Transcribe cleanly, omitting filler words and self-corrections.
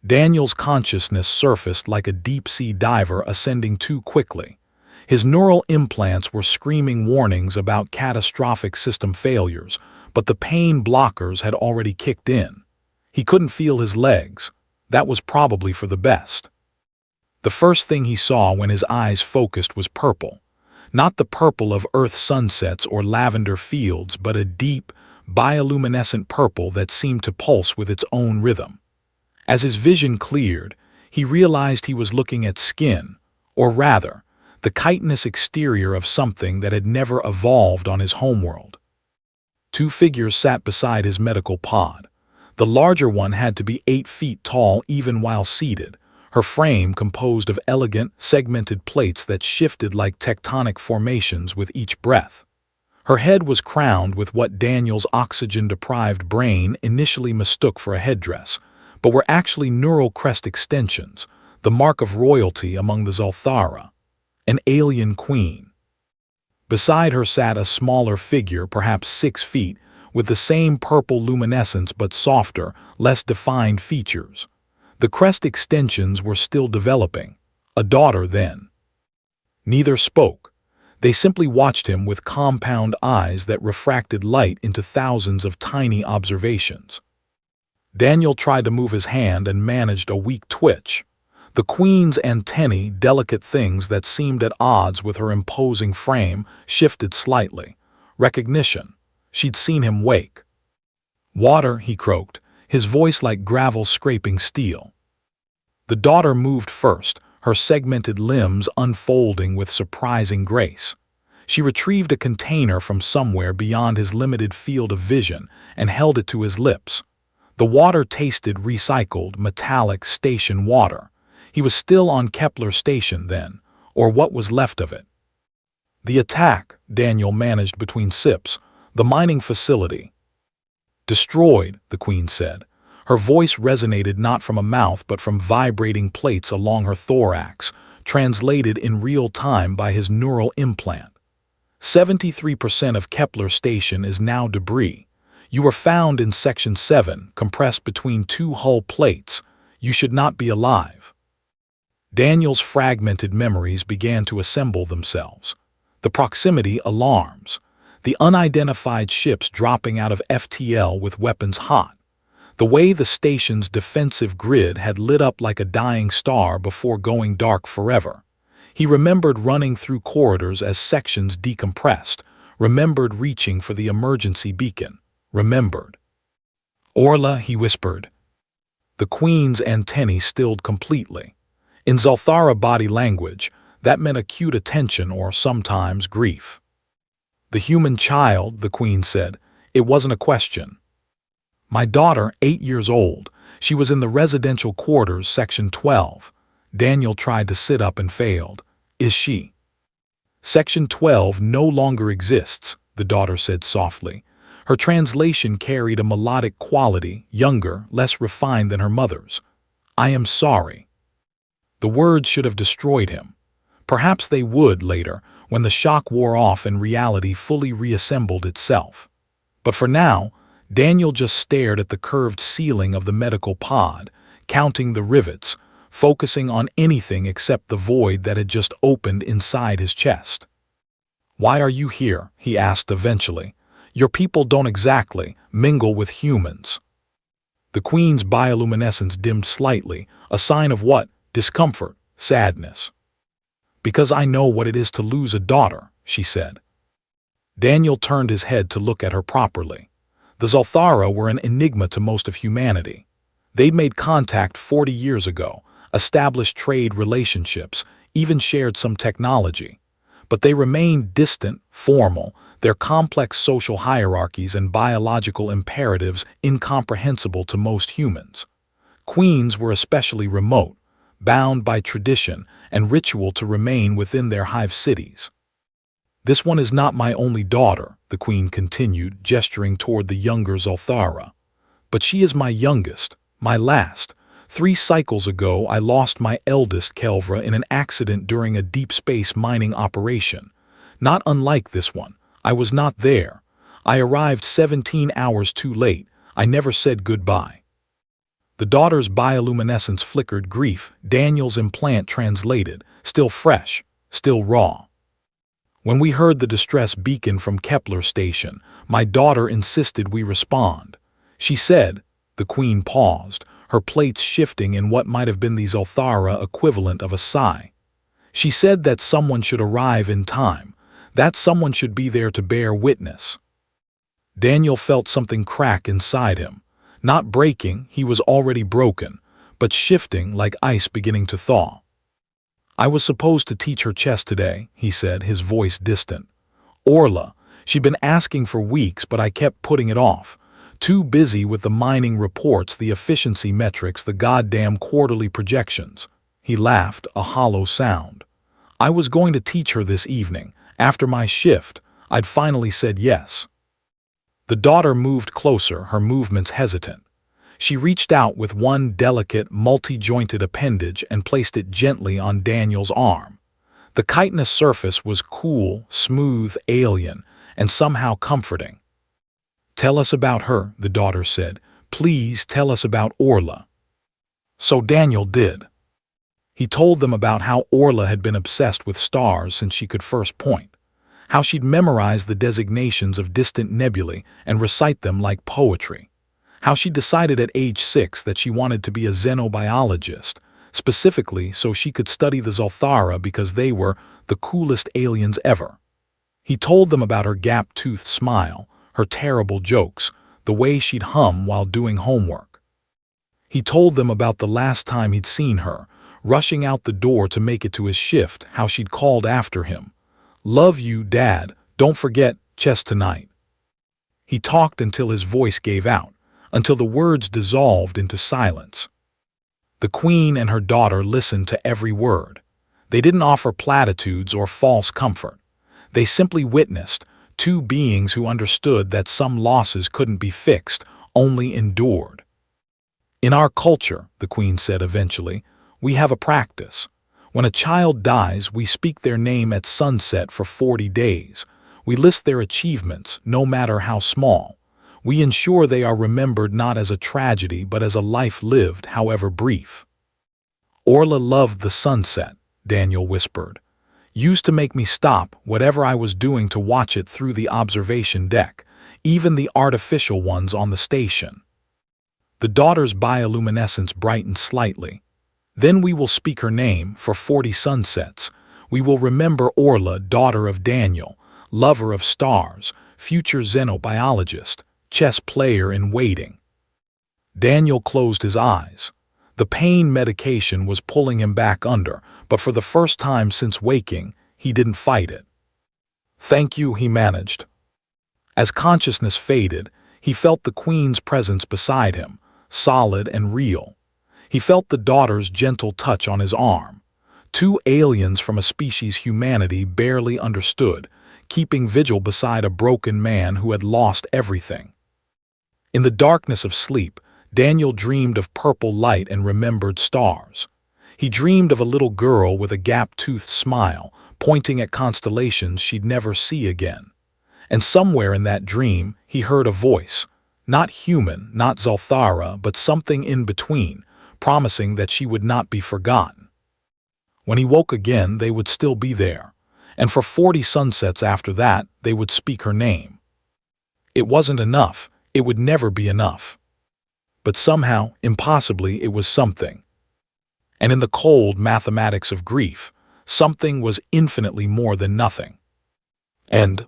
Daniel's consciousness surfaced like a deep-sea diver ascending too quickly. His neural implants were screaming warnings about catastrophic system failures, but the pain blockers had already kicked in. He couldn't feel his legs. That was probably for the best. The first thing he saw when his eyes focused was purple. Not the purple of Earth sunsets or lavender fields, but a deep, bioluminescent purple that seemed to pulse with its own rhythm. As his vision cleared, he realized he was looking at skin, or rather, the chitinous exterior of something that had never evolved on his homeworld. Two figures sat beside his medical pod. The larger one had to be 8 feet tall even while seated, her frame composed of elegant, segmented plates that shifted like tectonic formations with each breath. Her head was crowned with what Daniel's oxygen-deprived brain initially mistook for a headdress, but were actually neural crest extensions, the mark of royalty among the Zalthara, an alien queen. Beside her sat a smaller figure, perhaps 6 feet, with the same purple luminescence but softer, less defined features. The crest extensions were still developing. A daughter, then. Neither spoke. They simply watched him with compound eyes that refracted light into thousands of tiny observations. Daniel tried to move his hand and managed a weak twitch. The queen's antennae, delicate things that seemed at odds with her imposing frame, shifted slightly. Recognition. She'd seen him wake. "Water," he croaked, his voice like gravel scraping steel. The daughter moved first, her segmented limbs unfolding with surprising grace. She retrieved a container from somewhere beyond his limited field of vision and held it to his lips. The water tasted recycled, metallic station water. He was still on Kepler Station then, or what was left of it. "The attack," Daniel managed between sips, "the mining facility." "Destroyed," the queen said. Her voice resonated not from a mouth but from vibrating plates along her thorax, translated in real time by his neural implant. 73% of Kepler Station is now debris. You were found in Section 7, compressed between 2 hull plates. You should not be alive. Daniel's fragmented memories began to assemble themselves. The proximity alarms. The unidentified ships dropping out of FTL with weapons hot. The way the station's defensive grid had lit up like a dying star before going dark forever. He remembered running through corridors as sections decompressed, remembered reaching for the emergency beacon. Remembered. "Orla," he whispered. The queen's antennae stilled completely. In Zalthara body language, that meant acute attention or sometimes grief. "The human child," the queen said. "It wasn't a question." "My daughter, 8 years old. She was in the residential quarters, Section 12. Daniel tried to sit up and failed. "Is she?" "Section 12 no longer exists," the daughter said softly. Her translation carried a melodic quality, younger, less refined than her mother's. "I am sorry." The words should have destroyed him. Perhaps they would later, when the shock wore off and reality fully reassembled itself. But for now, Daniel just stared at the curved ceiling of the medical pod, counting the rivets, focusing on anything except the void that had just opened inside his chest. "Why are you here?" he asked eventually. "Your people don't exactly mingle with humans." The queen's bioluminescence dimmed slightly, a sign of what? Discomfort, sadness. "Because I know what it is to lose a daughter," she said. Daniel turned his head to look at her properly. The Zalthara were an enigma to most of humanity. They'd made contact 40 years ago, established trade relationships, even shared some technology. But they remained distant, formal, their complex social hierarchies and biological imperatives incomprehensible to most humans. Queens were especially remote, bound by tradition and ritual to remain within their hive cities. "This one is not my only daughter," the queen continued, gesturing toward the younger Zalthara. "But she is my youngest, my last. 3 cycles ago I lost my eldest Kelvra in an accident during a deep space mining operation. Not unlike this one. I was not there. I arrived 17 hours too late. I never said goodbye." The daughter's bioluminescence flickered grief. Daniel's implant translated, still fresh, still raw. When we heard the distress beacon from Kepler station, my daughter insisted we respond. She said, the Queen paused, her plates shifting in what might have been the Zolthara equivalent of a sigh. She said that someone should arrive in time, that someone should be there to bear witness. Daniel felt something crack inside him. Not breaking, he was already broken, but shifting like ice beginning to thaw. I was supposed to teach her chess today, he said, his voice distant. Orla, she'd been asking for weeks, but I kept putting it off. Too busy with the mining reports, the efficiency metrics, the goddamn quarterly projections. He laughed, a hollow sound. I was going to teach her this evening. After my shift, I'd finally said yes. The daughter moved closer, her movements hesitant. She reached out with one delicate, multi-jointed appendage and placed it gently on Daniel's arm. The chitinous surface was cool, smooth, alien, and somehow comforting. Tell us about her, the daughter said. Please tell us about Orla. So Daniel did. He told them about how Orla had been obsessed with stars since she could first point, how she'd memorized the designations of distant nebulae and recite them like poetry, how she decided at age 6 that she wanted to be a xenobiologist, specifically so she could study the Zolthara because they were the coolest aliens ever. He told them about her gap-toothed smile, her terrible jokes, the way she'd hum while doing homework. He told them about the last time he'd seen her, rushing out the door to make it to his shift, how she'd called after him. Love you, Dad. Don't forget, chess tonight. He talked until his voice gave out, until the words dissolved into silence. The Queen and her daughter listened to every word. They didn't offer platitudes or false comfort. They simply witnessed, two beings who understood that some losses couldn't be fixed, only endured. In our culture, the Queen said eventually, we have a practice. When a child dies, we speak their name at sunset for 40 days. We list their achievements, no matter how small. We ensure they are remembered not as a tragedy, but as a life lived, however brief. Orla loved the sunset, Daniel whispered. Used to make me stop whatever I was doing to watch it through the observation deck, even the artificial ones on the station. The daughter's bioluminescence brightened slightly. Then we will speak her name for 40 sunsets. We will remember Orla, daughter of Daniel, lover of stars, future xenobiologist, chess player in waiting. Daniel closed his eyes. The pain medication was pulling him back under, but for the first time since waking, he didn't fight it. Thank you, he managed. As consciousness faded, he felt the Queen's presence beside him, solid and real. He felt the daughter's gentle touch on his arm. Two aliens from a species humanity barely understood, keeping vigil beside a broken man who had lost everything. In the darkness of sleep, Daniel dreamed of purple light and remembered stars. He dreamed of a little girl with a gap-toothed smile, pointing at constellations she'd never see again. And somewhere in that dream, he heard a voice, not human, not Zolthara, but something in between, promising that she would not be forgotten. When he woke again, they would still be there, and for 40 sunsets after that, they would speak her name. It wasn't enough, it would never be enough. But somehow, impossibly, it was something. And in the cold mathematics of grief, something was infinitely more than nothing. End